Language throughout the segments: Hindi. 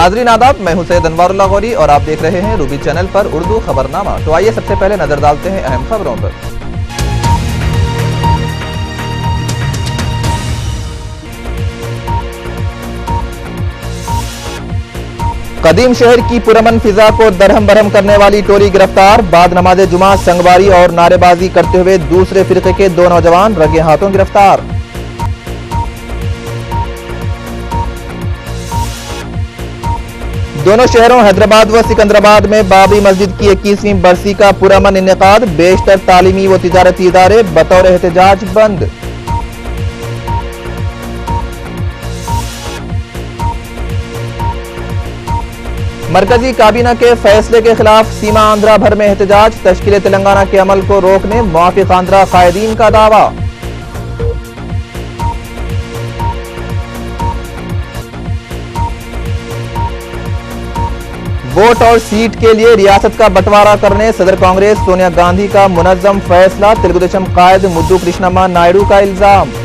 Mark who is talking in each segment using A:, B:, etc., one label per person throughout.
A: नाजरीन आदाब, मैं हूं सैयद अनवारुल्लाह गौरी और आप देख रहे हैं रूबी चैनल पर उर्दू खबरनामा। तो आइए सबसे पहले नजर डालते हैं अहम खबरों पर। कदीम शहर की पुरअमन फिजा को दरहम बरहम करने वाली टोली गिरफ्तार। बाद नमाज जुमा संगवारी और नारेबाजी करते हुए दूसरे फिरके के 2 नौजवान रंगे हाथों गिरफ्तार। दोनों शहरों हैदराबाद व सिकंदराबाद में बाबरी मस्जिद की 21वीं बरसी का पुरअमन इनेकाद। बेशतर तालीमी व तिजारती इदारे बतौर एहतजाज बंद। मरकजी काबीना के फैसले के खिलाफ सीमा आंध्रा भर में एहतजाज। तश्कील तेलंगाना के अमल को रोकने मुआफिक आंध्रा कायदीन का दावा। वोट और सीट के लिए रियासत का बंटवारा करने सदर कांग्रेस सोनिया गांधी का मुनज़्ज़म फैसला। तेलुगुदेशम कायद मुद्दू कृष्णम्मा नायडू का इल्जाम।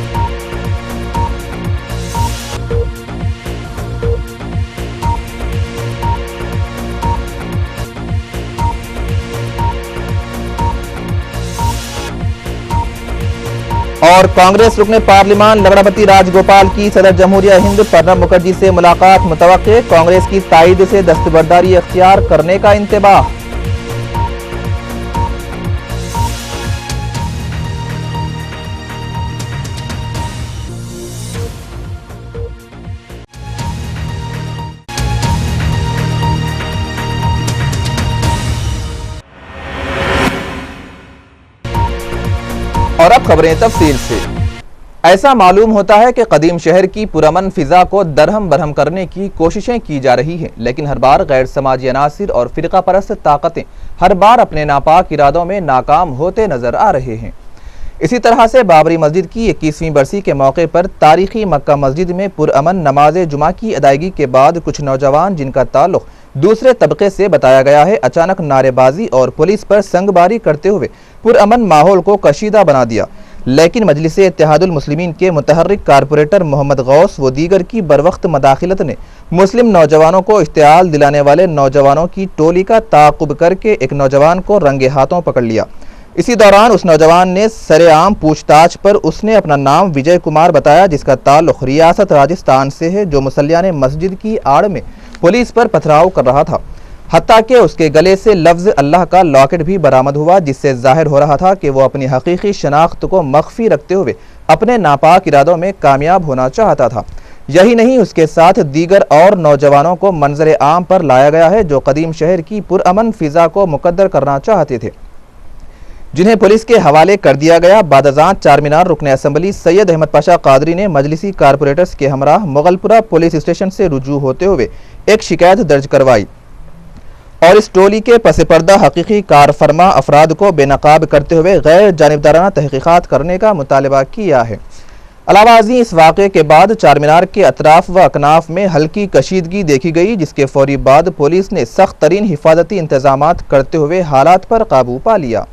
A: और कांग्रेस रुकने पार्लिमान लगड़ापति राजगोपाल की सदर जमहूरिया हिंद प्रणब मुखर्जी से मुलाकात मुतवक्के। कांग्रेस की ताईद से दस्तबरदारी इख्तियार करने का इंतबाह। और अब खबरें तफसील से। ऐसा मालूम होता है कि कदीम शहर की पुरअमन फिजा को दरहम बरहम करने की कोशिशें की जा रही हैं, लेकिन हर बार गैर समाजी अनासिर और फिरका परस्त ताकतें हर बार अपने नापाक इरादों में नाकाम होते नजर आ रहे हैं। इसी तरह से बाबरी मस्जिद की 21वीं बरसी के मौके पर तारीखी मक्का मस्जिद में पुरअमन नमाज जुमा की अदायगी के बाद कुछ नौजवान जिनका ताल्लुक दूसरे तबके से बताया गया है, अचानक नारेबाजी और पुलिस पर संगबारी करते हुए पुरअमन माहौल को कशीदा बना दिया। लेकिन मजलिस इत्तेहादुल मुस्लिमीन के मुतहर्रिक कारपोरेटर मोहम्मद गौस व दीगर की बरवक्त मदाखिलत ने मुस्लिम नौजवानों को इश्तिआल दिलाने वाले नौजवानों की टोली का ताक़ुब करके एक नौजवान को रंगे हाथों पकड़ लिया। इसी दौरान उस नौजवान ने सरेआम पूछताछ पर उसने अपना नाम विजय कुमार बताया, जिसका ताल्लुक रियासत राजस्थान से है, जो मुसल्लियाने मस्जिद की आड़ में पुलिस पर पथराव कर रहा था। हत्ता कि उसके गले से लफ्ज़ अल्लाह का लॉकेट भी बरामद हुआ, जिससे जाहिर हो रहा था कि वो अपनी हकीकी शनाख्त को मख्फी रखते हुए अपने नापाक इरादों में कामयाब होना चाहता था। यही नहीं, उसके साथ दीगर और नौजवानों को मंजर आम पर लाया गया है जो कदीम शहर की पुरअमन फिजा को मुकद्दर करना चाहते थे, जिन्हें पुलिस के हवाले कर दिया गया। बादजान चारमीनार रुकने असम्बली सैयद अहमद पाशा कादरी ने मजलिसी कारपोरेटर्स के हमराह मुगलपुरा पुलिस स्टेशन से रुजू होते हुए एक शिकायत दर्ज करवाई और इस टोली के पसे पर्दा हकीकी कारफरमा अफराद को बेनकाब करते हुए गैर जानिबदाराना तहकीकात करने का मुतालबा किया है। अलावाजी इस वाक़े के बाद चारमीनार के अतराफ व अकनाफ में हल्की कशीदगी देखी गई, जिसके फौरी बाद पुलिस ने सख्त तरीन हिफाजती इंतजामात करते हुए हालात पर काबू पा लिया।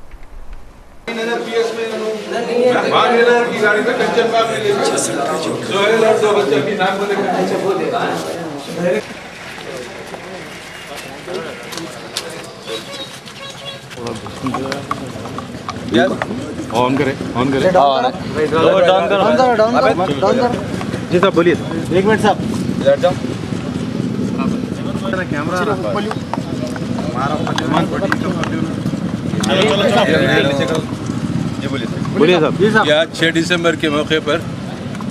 B: ऑन करे जी साहब, बोलिए। 1 मिनट साहब, इधर जाओ। कैमरा बोलिए साहब।
C: आज 6 दिसंबर के मौके पर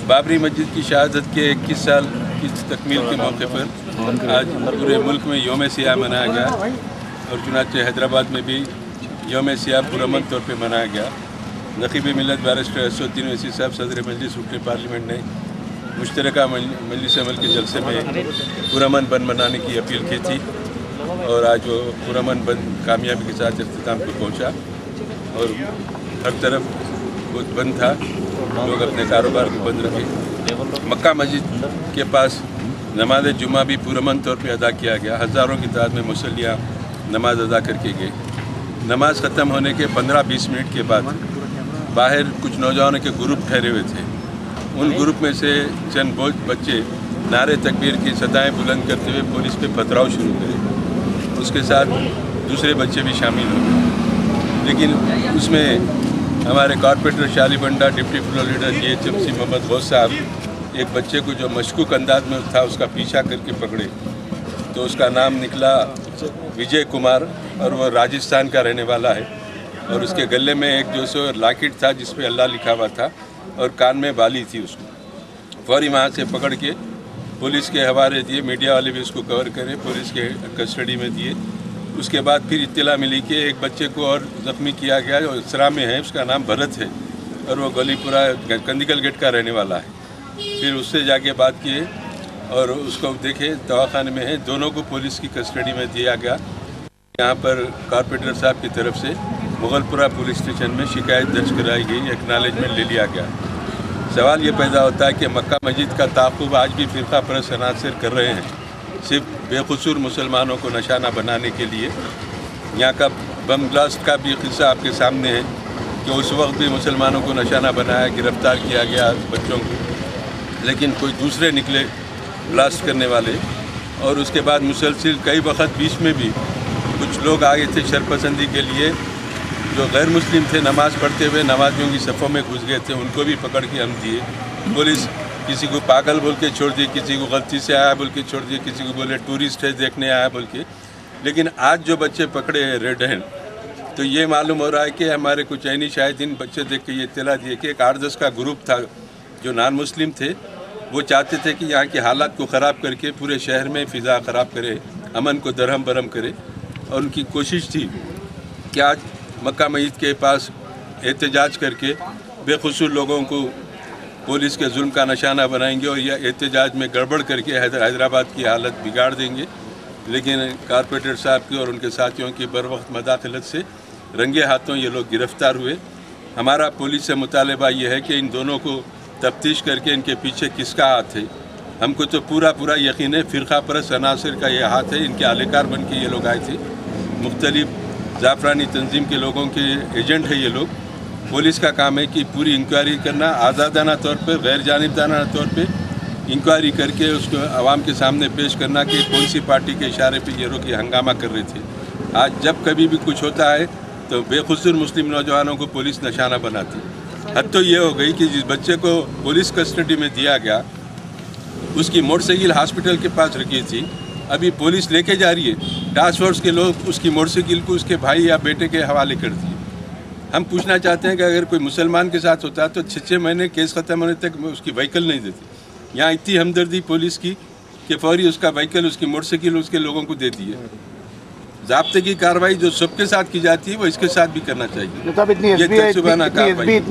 C: बाबरी मस्जिद की शहादत के 21 साल की तकमील के मौके पर आज पूरे मुल्क में यौम सियाह मनाया गया और चुनाचे हैदराबाद में भी यौम सियाह पुरअमन तौर पे मनाया गया। नक़ीब मिल्लत बैरिस्टर असदुद्दीन ओवैसी साहब सदर मजलिस रुकने पार्लियामेंट ने मुश्तरका मजलिस अमल के जलसे में पुरअमन बंद मनाने की अपील की थी और आज वो पुरअमन बंद कामयाबी के साथ इख्तिताम पर पहुँचा और हर तरफ वो बंद था, लोग अपने कारोबार को बंद रखे। मक्का मस्जिद के पास नमाज जुमा भी पुरअमन तौर पे अदा किया गया। हज़ारों की तादाद में मुसल्लियाँ नमाज अदा करके गए। नमाज ख़त्म होने के 15-20 मिनट के बाद बाहर कुछ नौजवानों के ग्रुप ठहरे हुए थे। उन ग्रुप में से चंद बच्चे नारे तकबीर की सदाएं बुलंद करते हुए पुलिस पे पथराव शुरू करे। उसके साथ दूसरे बच्चे भी शामिल हो गए, लेकिन उसमें हमारे corporator Shali Banda, deputy floor leader GHMC Mohammed Ghouse साहब एक बच्चे को जो मशकूक अंदाज में था उसका पीछा करके पकड़े, तो उसका नाम निकला विजय कुमार और वो राजस्थान का रहने वाला है। और उसके गले में एक जो सो लॉकेट था जिस पे अल्लाह लिखा हुआ था और कान में बाली थी। उसको फौरी वहाँ से पकड़ के पुलिस के हवाले दिए, मीडिया वाले भी उसको कवर करे, पुलिस के कस्टडी में दिए। उसके बाद फिर इत्तला मिली कि एक बच्चे को और ज़ख्मी किया गया जो इसरा में है, उसका नाम भरत है और वो गलीपुरा कंदिकल गेट का रहने वाला है। फिर उससे जाके बात किए और उसको देखे दवाखाने में है। दोनों को पुलिस की कस्टडी में दिया गया। यहाँ पर कॉर्पोरेटर साहब की तरफ से मुगलपुरा पुलिस स्टेशन में शिकायत दर्ज कराई गई, एक्नॉलेजमेंट ले लिया गया। सवाल ये पैदा होता है कि मक्का मस्जिद का ताक़ुब आज भी फ़िरक़ा परस्त अनासर कर रहे हैं, सिर्फ बेकसूर मुसलमानों को निशाना बनाने के लिए। यहाँ का बम ब्लास्ट का भी किस्सा आपके सामने है कि उस वक्त भी मुसलमानों को निशाना बनाया, गिरफ्तार किया गया बच्चों को, लेकिन कोई दूसरे निकले ब्लास्ट करने वाले। और उसके बाद मुसलसिल कई वक्त बीच में भी कुछ लोग आए थे शरपसंदी के लिए, जो गैर मुस्लिम थे, नमाज़ पढ़ते हुए नमाजियों की सफ़ों में घुस गए थे, उनको भी पकड़ के हम दिए। पुलिस किसी को पागल बोल के छोड़ दिए, किसी को गलती से आया बोल के छोड़ दिए, किसी को बोले टूरिस्ट है देखने आया बोल के। लेकिन आज जो बच्चे पकड़े हैं रेड हैंड, तो ये मालूम हो रहा है कि हमारे कुछ ऐनी शायद इन बच्चे देख के ये इत्तला दिए कि एक 8-10 का ग्रुप था जो नॉन मुस्लिम थे। वो चाहते थे कि यहाँ के हालात को ख़राब करके पूरे शहर में फ़िज़ा ख़राब करे, अमन को दरहम बरहम करे। और उनकी कोशिश थी कि आज मक्का मस्जिद के पास एहतजाज करके बेकसूर लोगों को पुलिस के जुल्म का निशाना बनाएंगे और यह एहतजाज में गड़बड़ करके हैदराबाद की हालत बिगाड़ देंगे। लेकिन कॉर्पोरेटर साहब की और उनके साथियों की बर वक्त मदाखलत से रंगे हाथों ये लोग गिरफ्तार हुए। हमारा पुलिस से मुतालबा ये है कि इन दोनों को तफ्तीश करके इनके पीछे किसका हाथ है। हमको तो पूरा यकीन है फ़िरक़ा परस्त अनासर का ये हाथ है। इनके आलेकार बन के ये लोग आए थे, मुख्तलिफ जाफरानी तंजीम के लोगों के एजेंट है ये लोग। पुलिस का काम है कि पूरी इंक्वायरी करना, आज़ादाना तौर पर, गैर जानिबदाना तौर पर इंक्वायरी करके उसको आवाम के सामने पेश करना कि कौन सी पार्टी के इशारे पे ये लोग हंगामा कर रहे थे। आज जब कभी भी कुछ होता है तो बेकसूर मुस्लिम नौजवानों को पुलिस निशाना बनाती। हद तो ये हो गई कि जिस बच्चे को पुलिस कस्टडी में दिया गया उसकी मोटरसाइकिल हॉस्पिटल के पास रखी थी, अभी पुलिस लेके जा रही है। टास्क फोर्स के लोग उसकी मोटरसाइकिल को उसके भाई या बेटे के हवाले कर दिए। हम पूछना चाहते हैं कि अगर कोई मुसलमान के साथ होता तो 6 महीने केस ख़त्म होने तक उसकी व्हीकल नहीं देती। यहाँ इतनी हमदर्दी पुलिस की कि फौरी उसका व्हीकल, उसकी मोटरसाइकिल उसके लोगों को देती है। ज़ाब्ते की कार्रवाई जो सबके साथ की जाती है वो इसके साथ भी करना चाहिए।
B: तो इतनी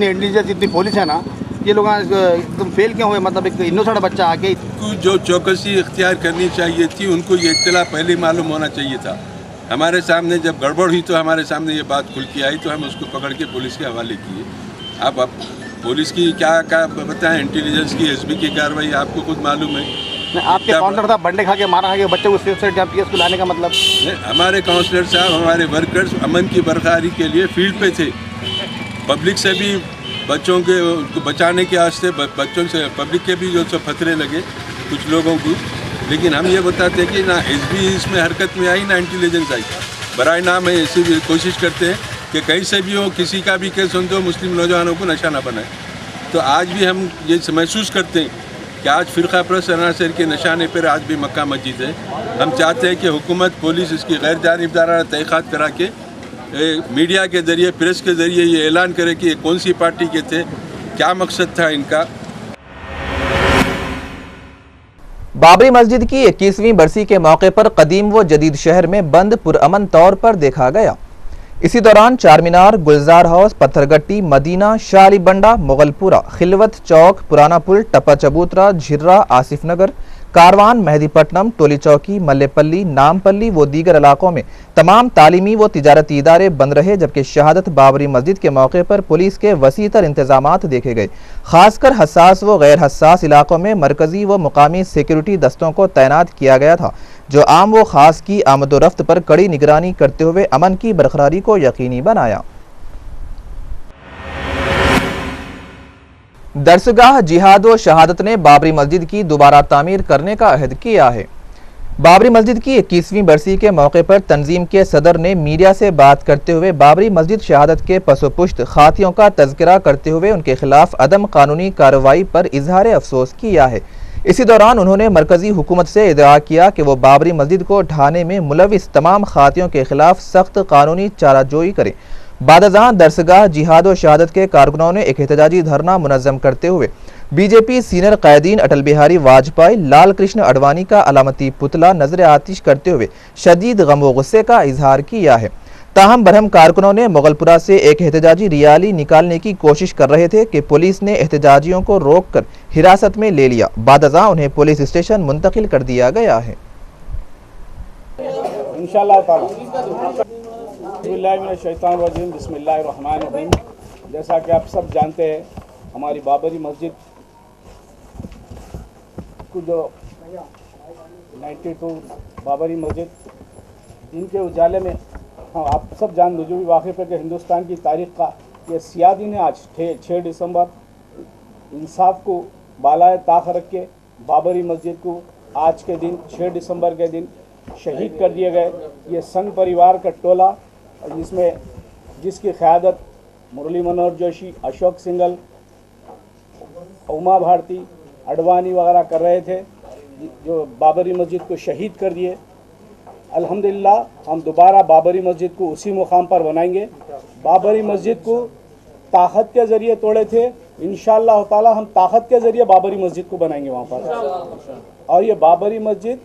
B: इंटेलिजेंस, इतनी पुलिस है ना, ये लोग एकदम फेल क्यों हुए? मतलब एक इनोसेंट बच्चा आके
C: जो चौकसी इख्तियार करनी चाहिए थी, उनको ये इत्तला पहले मालूम होना चाहिए था। हमारे सामने जब गड़बड़ हुई तो हमारे सामने ये बात खुल के आई तो हम उसको पकड़ के पुलिस के हवाले किए। अब पुलिस की क्या बताएं, इंटेलिजेंस की, एसबी की कार्रवाई आपको खुद मालूम है।
B: आपके काउंसलर साहब बंडे खा के मारा है बच्चे को सेफ साइड पीएस को लाने का मतलब?
C: हमारे काउंसलर साहब, हमारे वर्कर्स अमन की बरकरारी के लिए फील्ड पे थे। पब्लिक से भी बच्चों के उनको बचाने के वास्ते बच्चों से पब्लिक के भी जो सब खतरे लगे कुछ लोगों को। लेकिन हम ये बताते हैं कि ना एसबी इसमें हरकत में आई, ना इंटेलिजेंस आई। बराए नाम है ऐसी भी कोशिश करते हैं कि कहीं से भी हो, किसी का भी केस हो, मुस्लिम नौजवानों को निशाना बनाए। तो आज भी हम ये महसूस करते हैं कि आज फ़िरक़ा परस्त अनासर के निशाने पर आज भी मक्का मस्जिद है। हम चाहते हैं कि हुकूमत, पुलिस इसकी गैर जानिबदाराना तहक़ीक़ात करा के मीडिया के ज़रिए, प्रेस के ज़रिए ये ऐलान करे कि ये कौन सी पार्टी के थे, क्या मकसद था इनका।
A: बाबरी मस्जिद की 21वीं बरसी के मौके पर कदीम व जदीद शहर में बंद पुरअमन तौर पर देखा गया। इसी दौरान चारमीनार, गुलजार हाउस, पत्थरगट्टी, मदीना, शाली बंडा, मुगलपुरा, खिलवत चौक, पुराना पुल, टप्पा चबूतरा, झिर्रा, आसिफ नगर, कारवान, मेहदीपट्टनम, टोली चौकी, मल्लेपल्ली, नामपल्ली व दीगर इलाकों में तमाम तालीमी व तिजारती इदारे बंद रहे, जबकि शहादत बाबरी मस्जिद के मौके पर पुलिस के वसीतर इंतजामात देखे गए। खासकर हसास व गैर हसास इलाकों में मरकजी व मुकामी सिक्योरिटी दस्तों को तैनात किया गया था, जो आम व खास की आमदोरफ्त पर कड़ी निगरानी करते हुए अमन की बरकरारी को यकीनी बनाया। दरसगाह जिहाद व शहादत ने बाबरी मस्जिद की दोबारा तामीर करने का अहद किया है। बाबरी मस्जिद की 21वीं बरसी के मौके पर तंजीम के सदर ने मीडिया से बात करते हुए बाबरी मस्जिद शहादत के पसोपुश्त खातियों का तज़किरा करते हुए उनके खिलाफ अदम कानूनी कार्रवाई पर इजहार अफसोस किया है। इसी दौरान उन्होंने मरकजी हुकूमत से इदआ किया कि वो बाबरी मस्जिद को ढाने में मुलविस तमाम खातियों के खिलाफ सख्त कानूनी चाराजोई करें। बादजां दरसगाह जिहाद व शहादत के कारकुनों ने एक एहतजाजी धरना मुनज़्ज़म करते हुए बीजेपी सीनियर कायदीन अटल बिहारी वाजपेयी, लाल कृष्ण अडवाणी का अलामती पुतला नजर आतिश करते हुए शदीद गम व गुस्से का इजहार किया है। ताहम बरहम कारकुनों ने मुगलपुरा से एक एहतजाजी रैली निकालने की कोशिश कर रहे थे कि पुलिस ने एहतजाजियों को रोककर हिरासत में ले लिया। बादजां उन्हें पुलिस स्टेशन मुंतकिल कर दिया गया है।
D: इंशाअल्लाह ताला बिस्मिल्लाहिर्रहमानिर्रहीम, बिस्मिल्लाहिर्रहमानिर्रहीम। जैसा कि आप सब जानते हैं, हमारी बाबरी मस्जिद को जो 92 बाबरी मस्जिद इनके उजाले में आप सब जान जो भी वाकिफ़ है कि हिंदुस्तान की तारीख़ का ये सियादी ने आज 6 दिसंबर इंसाफ को बालाए ताख रख के बाबरी मस्जिद को आज के दिन 6 दिसंबर के दिन शहीद कर दिए गए। ये संघ परिवार का टोला जिसकी क़यादत मुरली मनोहर जोशी, अशोक सिंघल, उमा भारती, अडवाणी वगैरह कर रहे थे, जो बाबरी मस्जिद को शहीद कर दिए। अल्हम्दुलिल्लाह हम दोबारा बाबरी मस्जिद को उसी मुकाम पर बनाएंगे। बाबरी मस्जिद को ताकत के ज़रिए तोड़े थे, इंशाअल्लाह ताला हम ताकत के ज़रिए बाबरी मस्जिद को बनाएंगे वहाँ पर। और ये बाबरी मस्जिद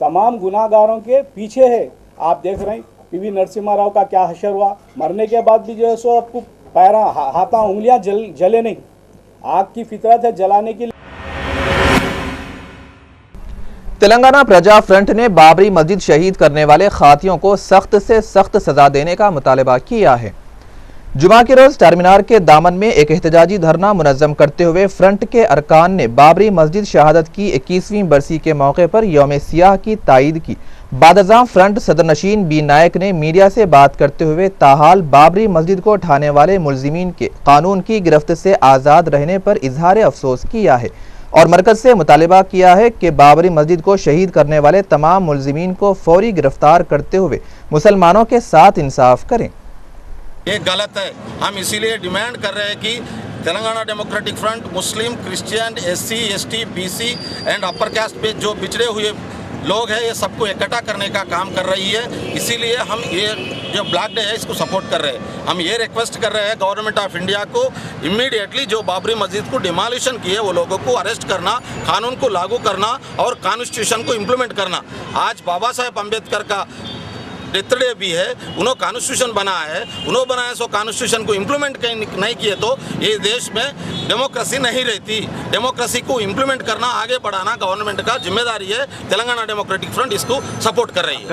D: तमाम गुनाहगारों के पीछे है। आप देख रहे हैं पीवी नरसिम्हा राव का क्या हशर हुआ, मरने के बाद भी जो है सो आपको पैरा हाथा उंगलियां जले नहीं। आग की फितरत है जलाने की।
A: तेलंगाना प्रजा फ्रंट ने बाबरी मस्जिद शहीद करने वाले खातियों को सख्त से सख्त सजा देने का मुतालबा किया है। जुमा के रोज टर्मिनार के दामन में एक एहतजाजी धरना मुनज़्ज़म करते हुए फ्रंट के अरकान ने बाबरी मस्जिद शहादत की 21वीं बरसी के मौके पर यौम सियाह की तायीद की। बादजां फ्रंट सदरनशीन बी नायक ने मीडिया से बात करते हुए ताहाल बाबरी मस्जिद को ढाने वाले मुलजिमीन के कानून की गिरफ्त से आज़ाद रहने पर इजहार अफसोस किया है और मरकज से मुतालबा किया है कि बाबरी मस्जिद को शहीद करने वाले तमाम मुलजिमीन को फौरी गिरफ्तार करते हुए मुसलमानों के साथ इंसाफ करें।
E: ये गलत है। हम इसीलिए डिमांड कर रहे हैं कि Telangana democratic front Muslim, Christian, SC, ST, BC and upper caste पे जो पिछड़े हुए लोग हैं ये सबको इकट्ठा करने का काम कर रही है। इसीलिए हम ये जो ब्लैक डे है इसको सपोर्ट कर रहे हैं। हम ये रिक्वेस्ट कर रहे हैं गवर्नमेंट ऑफ इंडिया को इमीडिएटली जो बाबरी मस्जिद को डिमोलिशन किए वो लोगों को अरेस्ट करना, कानून को लागू करना और कॉन्स्टिट्यूशन को इम्प्लीमेंट करना। आज बाबा साहेब अम्बेडकर का डेथ डे भी है, उन्होंने कॉन्स्टिट्यूशन बनाया है, उन्होंने बनाया सो कॉन्स्टिट्यूशन को इम्प्लीमेंट नहीं किए तो ये देश में डेमोक्रेसी नहीं रहती। डेमोक्रेसी को इम्प्लीमेंट करना, आगे बढ़ाना गवर्नमेंट का जिम्मेदारी है। तेलंगाना डेमोक्रेटिक फ्रंट इसको सपोर्ट कर रही है।